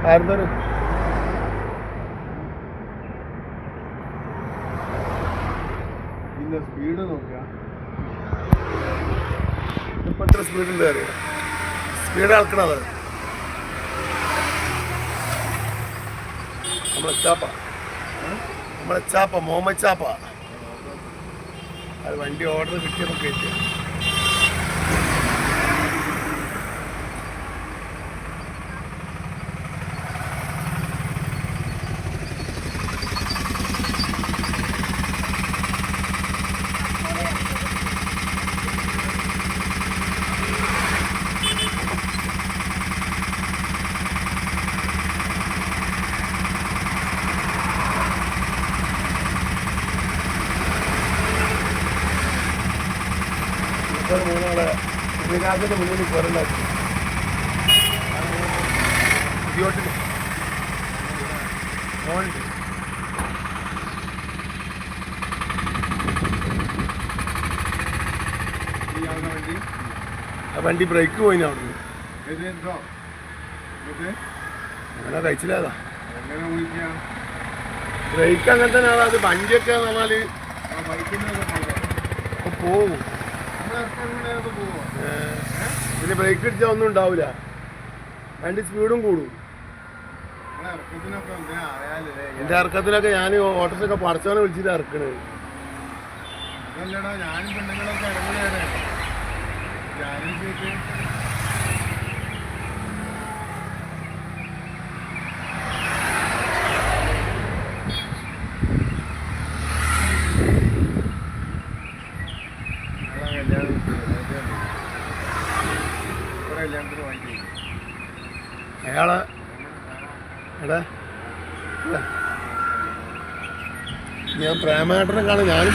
ആയിരുന്നൊരു പിന്നെ സ്പീഡ് നോക്കുക. ഇപ്പം എത്ര സ്പീഡുണ്ട് അറിയാം. സ്പീഡ് അളക്കണത് നമ്മളെ ചാപ്പ മുഹമ്മദ് ചാപ്പ. അത് വണ്ടി ഓർഡർ കിട്ടിയപ്പോൾ കയറ്റിയ മൂന്നാളെ ഇതിനകത്തിന്റെ മുന്നിൽ പോരണ്ടാക്കി ഇടിയോട്ടിന് മോളുണ്ട്. ആ വണ്ടി ബ്രേക്ക് പോയിന് അവിടെ നിന്ന് അങ്ങനെ കഴിച്ചില്ലാതാ. ബ്രേക്ക് അങ്ങനെ തന്നെയാണ്. അത് വണ്ടിയൊക്കെ പറഞ്ഞാല് പോവും. പിന്നെ ബ്രേക്ക് അടിച്ചാൽ ഒന്നും ഉണ്ടാവില്ല. വണ്ടി സ്പീഡും കൂടും. എന്റെ ഇറക്കത്തിലൊക്കെ ഞാൻ ഓട്ടോസൊക്കെ പടച്ചവനെ വിളിച്ചിട്ട് ഇറക്കണത്. ഞാനും പെണ്ണുങ്ങളൊക്കെ ഇറങ്ങുകയാണ്. അയാളെ എടാ ഞാൻ പ്രേമേട്ടനെ കാണാൻ ഞാനും